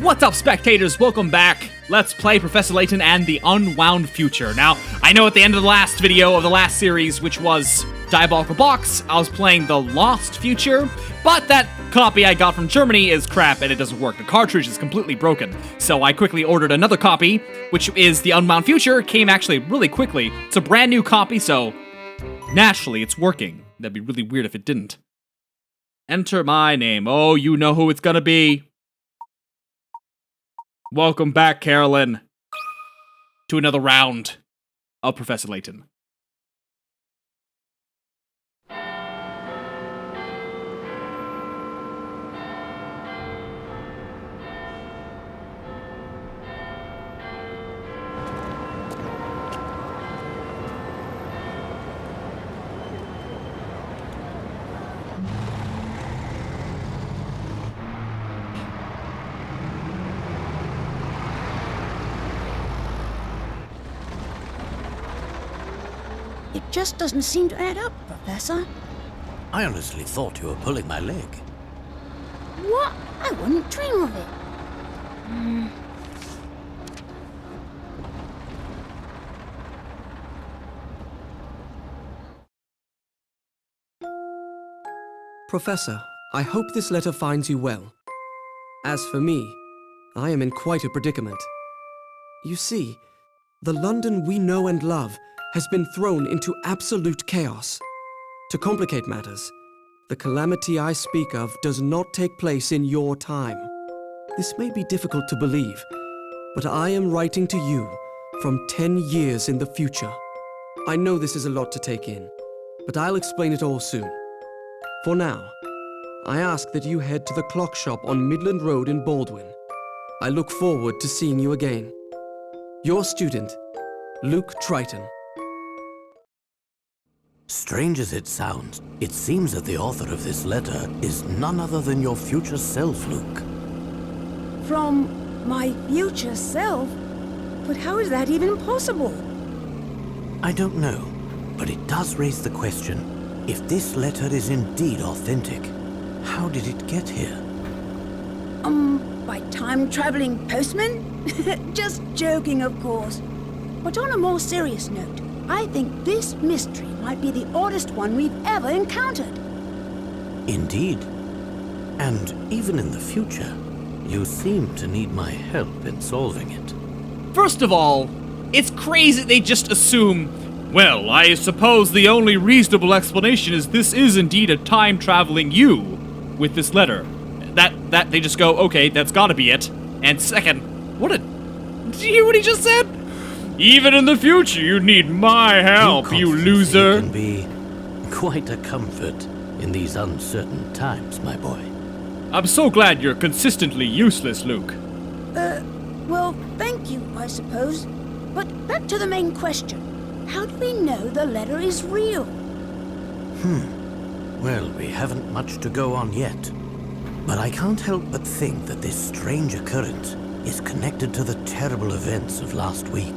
What's up, spectators? Welcome back. Let's play Professor Layton and the Unwound Future. Now, I know at the end of the last video of the last series, which was Diabolical Box, I was playing the Lost Future, but that copy I got from Germany is crap and it doesn't work. The cartridge is completely broken. So I quickly ordered another copy, which is the Unwound Future. It came actually really quickly. It's a brand new copy, so naturally it's working. That'd be really weird if it didn't. Enter my name. Oh, you know who it's gonna be. Welcome back, Carolyn, to another round of Professor Layton. It just doesn't seem to add up, Professor. I honestly thought you were pulling my leg. What? I wouldn't dream of it. Professor, I hope this letter finds you well. As for me, I am in quite a predicament. You see, the London we know and love has been thrown into absolute chaos. To complicate matters, the calamity I speak of does not take place in your time. This may be difficult to believe, but I am writing to you from 10 years in the future. I know this is a lot to take in, but I'll explain it all soon. For now, I ask that you head to the clock shop on Midland Road in Baldwin. I look forward to seeing you again. Your student, Luke Triton. Strange as it sounds, it seems that the author of this letter is none other than your future self, Luke. From my future self? But how is that even possible? I don't know, but it does raise the question, if this letter is indeed authentic, how did it get here? By time-traveling postman? Just joking, of course. But on a more serious note, I think this mystery might be the oddest one we've ever encountered. Indeed. And even in the future, you seem to need my help in solving it. First of all, it's crazy they just assume, well, I suppose the only reasonable explanation is this is indeed a time-traveling you with this letter. That they just go, okay, that's gotta be it. And second, did you hear what he just said? Even in the future, you need my help, you loser. Can be quite a comfort in these uncertain times, my boy. I'm so glad you're consistently useless, Luke. Well, thank you, I suppose. But back to the main question. How do we know the letter is real? Well, we haven't much to go on yet. But I can't help but think that this strange occurrence is connected to the terrible events of last week.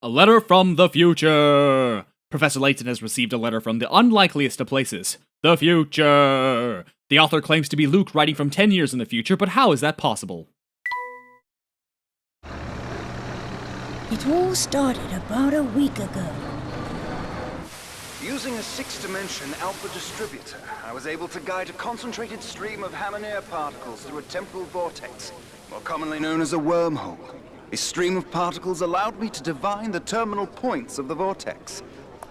A letter from the future! Professor Layton has received a letter from the unlikeliest of places. The future! The author claims to be Luke writing from 10 years in the future, but how is that possible? It all started about a week ago. Using a six-dimension alpha distributor, I was able to guide a concentrated stream of Hammer particles through a temporal vortex, more commonly known as a wormhole. This stream of particles allowed me to divine the terminal points of the vortex.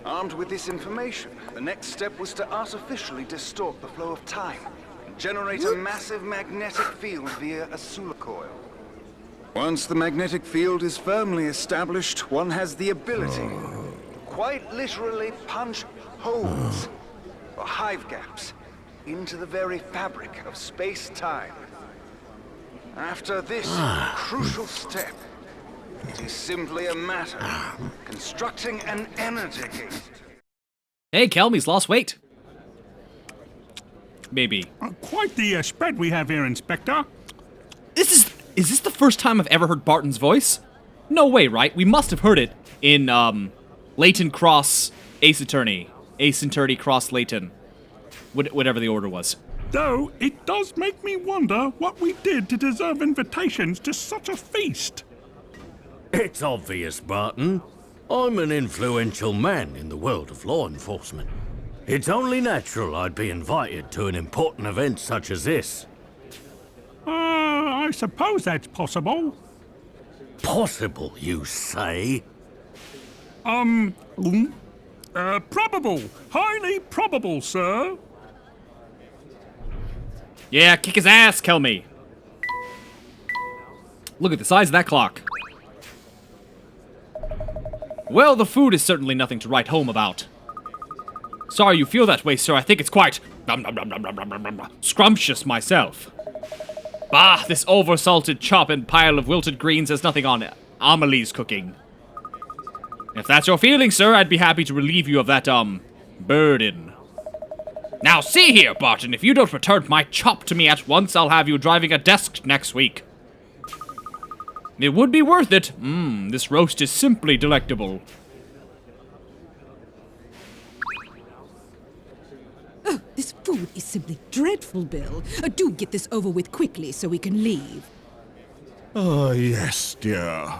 Armed with this information, the next step was to artificially distort the flow of time and generate a massive magnetic field via a Sula coil. Once the magnetic field is firmly established, one has the ability to quite literally punch holes, or hive gaps, into the very fabric of space-time. After this crucial step, it is simply a matter of constructing an energy gate. Hey, Kelmy's lost weight. Maybe. Quite the spread we have here, Inspector. Is this the first time I've ever heard Barton's voice? No way, right? We must have heard it in, Layton Cross Ace Attorney. Ace Attorney cross Layton. Whatever the order was. Though it does make me wonder what we did to deserve invitations to such a feast. It's obvious, Barton. I'm an influential man in the world of law enforcement. It's only natural I'd be invited to an important event such as this. I suppose that's possible. Possible, you say? Probable. Highly probable, sir. Yeah, kick his ass, Kelmy. Look at the size of that clock. Well, the food is certainly nothing to write home about. Sorry you feel that way, sir. I think it's quite scrumptious myself. Bah, this over-salted chop and pile of wilted greens has nothing on Amelie's cooking. If that's your feeling, sir, I'd be happy to relieve you of that, burden. Now, see here, Barton, if you don't return my chop to me at once, I'll have you driving a desk next week. It would be worth it. This roast is simply delectable. Oh, this food is simply dreadful, Bill. Do get this over with quickly so we can leave. Oh, yes, dear.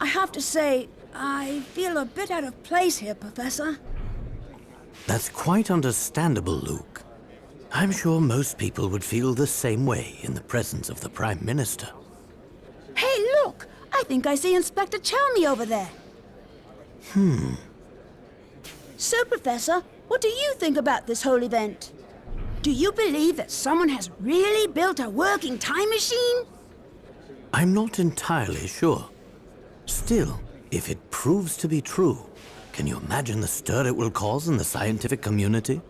I have to say, I feel a bit out of place here, Professor. That's quite understandable, Luke. I'm sure most people would feel the same way in the presence of the Prime Minister. Hey, look! I think I see Inspector Chelmy over there. So, Professor, what do you think about this whole event? Do you believe that someone has really built a working time machine? I'm not entirely sure. Still, if it proves to be true, can you imagine the stir it will cause in the scientific community?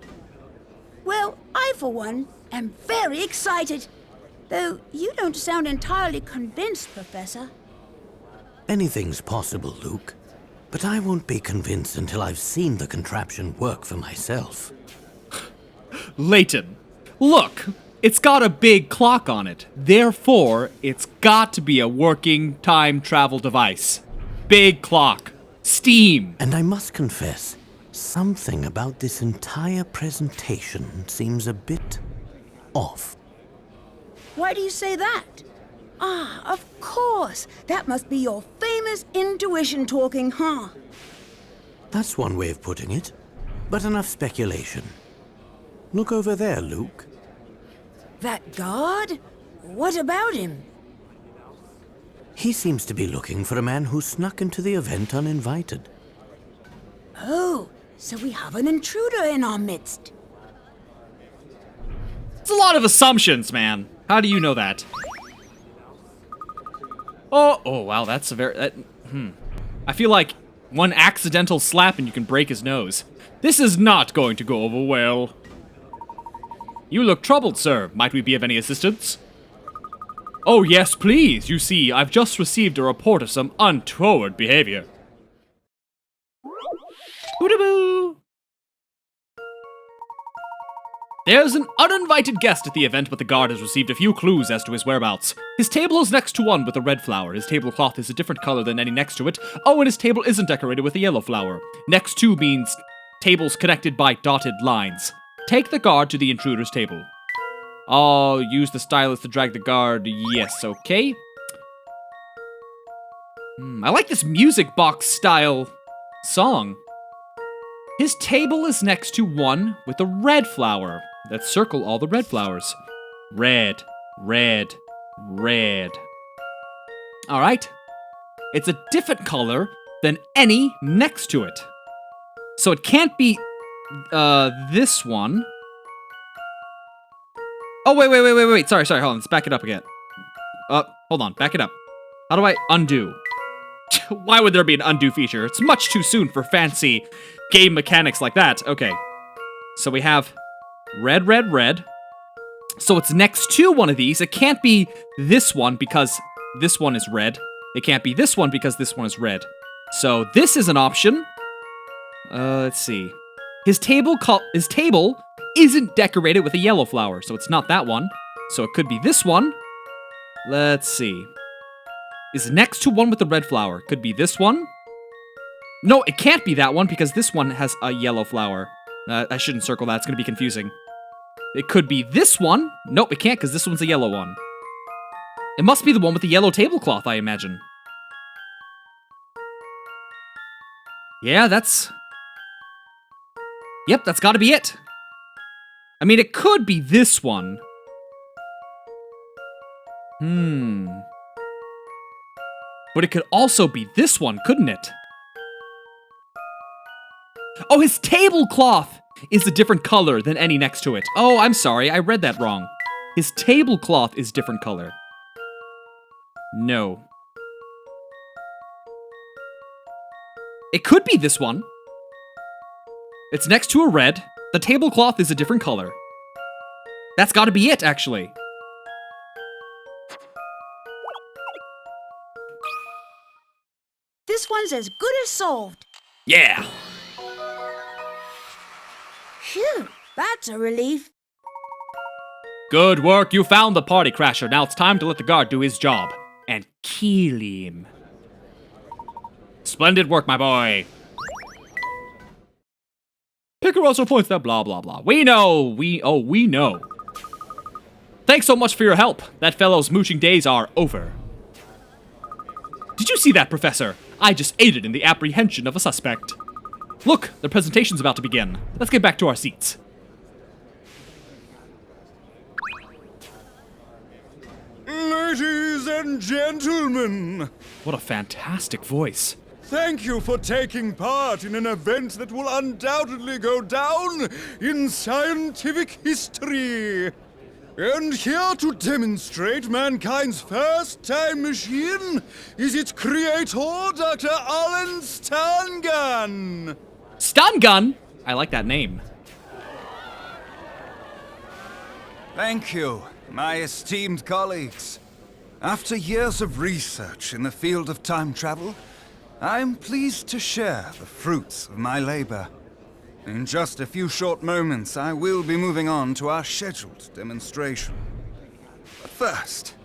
Well, I, for one, am very excited. Though you don't sound entirely convinced, Professor. Anything's possible, Luke. But I won't be convinced until I've seen the contraption work for myself. Layton, look! It's got a big clock on it. Therefore, it's got to be a working time travel device. Big clock. Steam. And I must confess, something about this entire presentation seems a bit off. Why do you say that? Ah, of course. That must be your famous intuition talking, huh? That's one way of putting it, but enough speculation. Look over there, Luke. That guard? What about him? He seems to be looking for a man who snuck into the event uninvited. Oh, so we have an intruder in our midst. It's a lot of assumptions, man. How do you know that? Oh, wow, that's a very... I feel like one accidental slap and you can break his nose. This is not going to go over well. You look troubled, sir. Might we be of any assistance? Oh, yes, please. You see, I've just received a report of some untoward behavior. Hoo-da-boo! There's an uninvited guest at the event, but the guard has received a few clues as to his whereabouts. His table is next to one with a red flower. His tablecloth is a different color than any next to it. Oh, and his table isn't decorated with a yellow flower. Next to means tables connected by dotted lines. Take the guard to the intruder's table. I'll use the stylus to drag the guard. Yes, okay. I like this music box style song. His table is next to one with a red flower. Let's circle all the red flowers. Red, red, red. All right. It's a different color than any next to it. So it can't be this one. Oh, wait. Sorry, hold on. Let's back it up again. Hold on. Back it up. How do I undo? Why would there be an undo feature? It's much too soon for fancy game mechanics like that. Okay. So we have red, red, red. So it's next to one of these. It can't be this one because this one is red. It can't be this one because this one is red. So this is an option. Let's see. His table isn't decorated with a yellow flower, so it's not that one. So it could be this one. Let's see. Is next to one with the red flower. Could be this one. No, it can't be that one because this one has a yellow flower. I shouldn't circle that, it's gonna be confusing. It could be this one. Nope, it can't because this one's a yellow one. It must be the one with the yellow tablecloth, I imagine. Yeah, that's... Yep, that's gotta be it. I mean, it could be this one. But it could also be this one, couldn't it? Oh, his tablecloth is a different color than any next to it. Oh, I'm sorry, I read that wrong. His tablecloth is different color. No. It could be this one. It's next to a red. The tablecloth is a different color. That's gotta be it, actually. This one's as good as solved. Yeah. Phew, that's a relief. Good work, you found the party crasher. Now it's time to let the guard do his job. And kill him. Splendid work, my boy. Picker also points that blah, blah, blah. We know, we know. Thanks so much for your help. That fellow's mooching days are over. Did you see that, Professor? I just aided in the apprehension of a suspect. Look, the presentation's about to begin. Let's get back to our seats. Ladies and gentlemen, What a fantastic voice. thank you for taking part in an event that will undoubtedly go down in scientific history. And here to demonstrate mankind's first time machine is its creator, Dr. Alan Stangun. Stun gun? I like that name. Thank you, my esteemed colleagues. After years of research in the field of time travel, I'm pleased to share the fruits of my labor. In just a few short moments, I will be moving on to our scheduled demonstration. But first,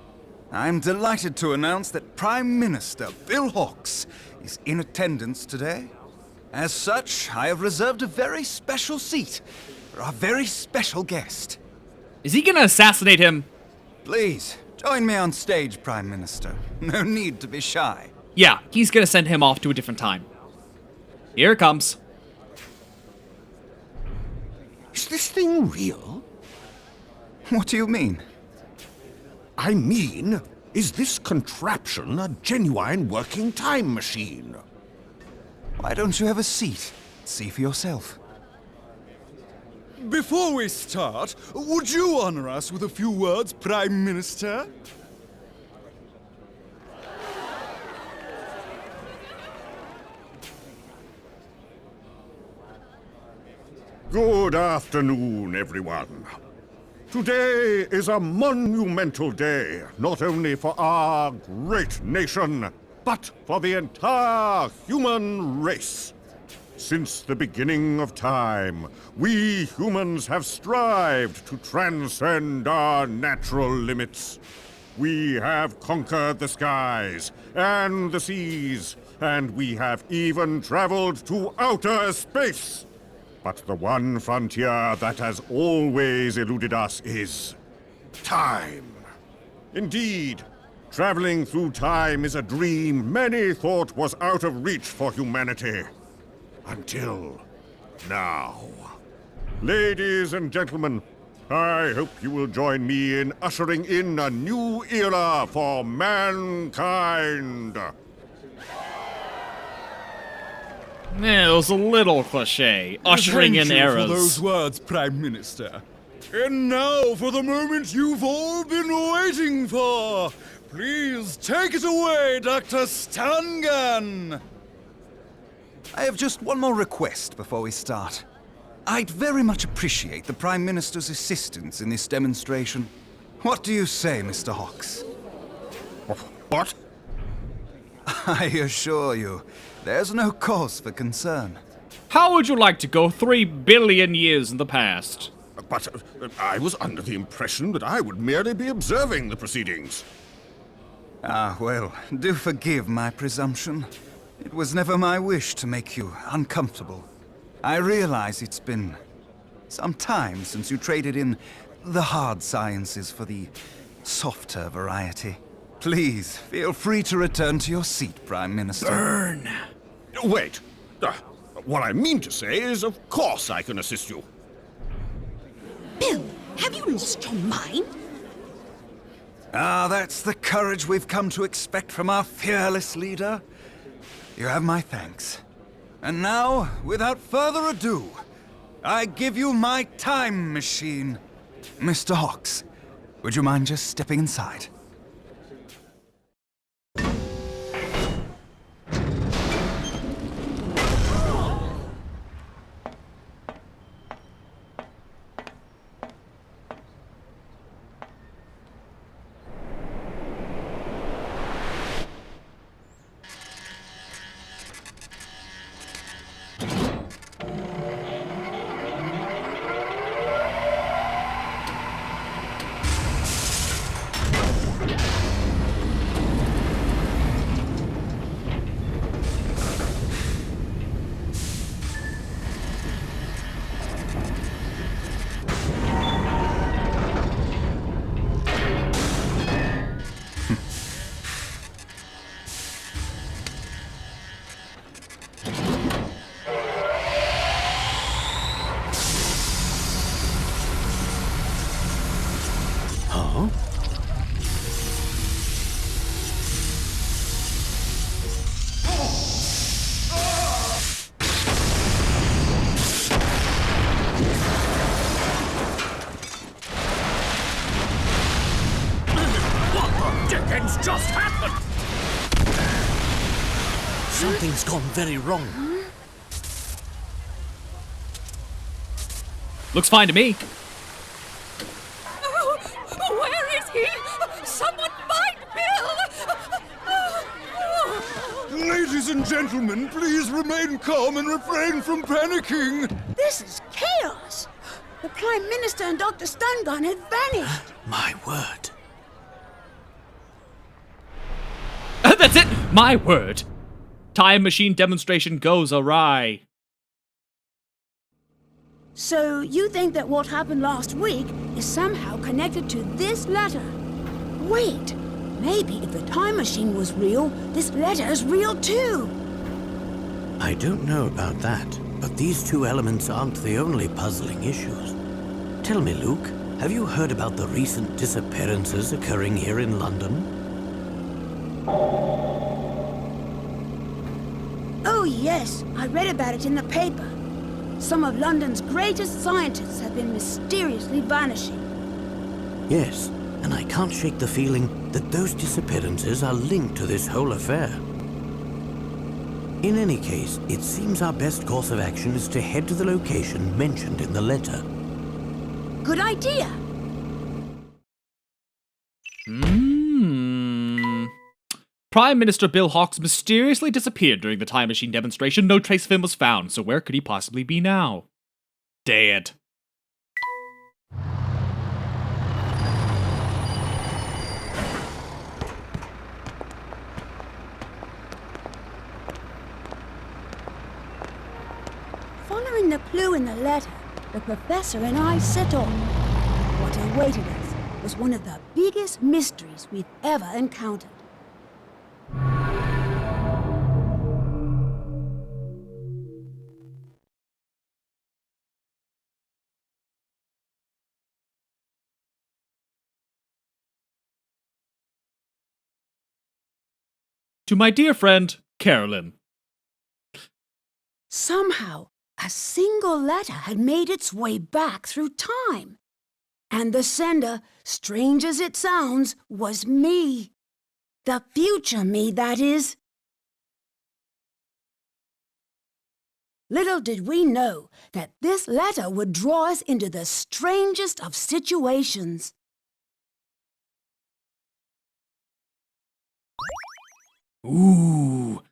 I'm delighted to announce that Prime Minister Bill Hawks is in attendance today. As such, I have reserved a very special seat for our very special guest. Is he gonna assassinate him? Please, join me on stage, Prime Minister. No need to be shy. Yeah, he's gonna send him off to a different time. Here it comes. Is this thing real? What do you mean? I mean, is this contraption a genuine working time machine? Why don't you have a seat? See for yourself. Before we start, would you honor us with a few words, Prime Minister? Good afternoon, everyone. Today is a monumental day, not only for our great nation, but for the entire human race. Since the beginning of time, we humans have strived to transcend our natural limits. We have conquered the skies and the seas, and we have even traveled to outer space. But the one frontier that has always eluded us is time. Indeed, traveling through time is a dream many thought was out of reach for humanity. Until now. Ladies and gentlemen, I hope you will join me in ushering in a new era for mankind. It was a little cliche. Ushering in Thank you eras. for those words, Prime Minister. And now for the moment you've all been waiting for. Please take it away, Dr. Stangun. I have just one more request before we start. I'd very much appreciate the Prime Minister's assistance in this demonstration. What do you say, Mr. Hawks? What? I assure you, there's no cause for concern. How would you like to go 3 billion years in the past? But I was under the impression that I would merely be observing the proceedings. Ah, well, do forgive my presumption. It was never my wish to make you uncomfortable. I realize it's been some time since you traded in the hard sciences for the softer variety. Please, feel free to return to your seat, Prime Minister. Burn! Wait. What I mean to say is, of course I can assist you. Bill, have you lost your mind? Ah, that's the courage we've come to expect from our fearless leader. You have my thanks. And now, without further ado, I give you my time machine. Mr. Hawks, would you mind just stepping inside? Just happened? Something's gone very wrong. Looks fine to me. Oh, where is he? Someone find Bill! Ladies and gentlemen, please remain calm and refrain from panicking. This is chaos! The Prime Minister and Dr. Stungun have vanished. My word. That's it! My word. Time machine demonstration goes awry. So you think that what happened last week is somehow connected to this letter? Wait, maybe if the time machine was real, this letter is real too. I don't know about that, but these two elements aren't the only puzzling issues. Tell me, Luke, have you heard about the recent disappearances occurring here in London? Oh yes, I read about it in the paper. Some of London's greatest scientists have been mysteriously vanishing. Yes, and I can't shake the feeling that those disappearances are linked to this whole affair. In any case, it seems our best course of action is to head to the location mentioned in the letter. Good idea. Prime Minister Bill Hawks mysteriously disappeared during the time machine demonstration. No trace of him was found, so where could he possibly be now? Dead. Following the clue in the letter, the professor and I set off. What awaited us was one of the biggest mysteries we've ever encountered. To my dear friend, Carolyn. Somehow, a single letter had made its way back through time. And the sender, strange as it sounds, was me. The future me, that is. Little did we know that this letter would draw us into the strangest of situations. Ooh.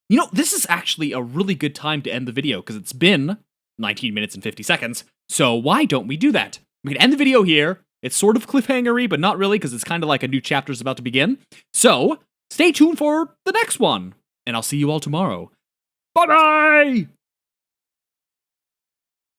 You know, this is actually a really good time to end the video because it's been 19 minutes and 50 seconds. So why don't we do that? We can end the video here. It's sort of cliffhanger-y, but not really because it's kind of like a new chapter is about to begin. So stay tuned for the next one. and I'll see you all tomorrow. Bye-bye!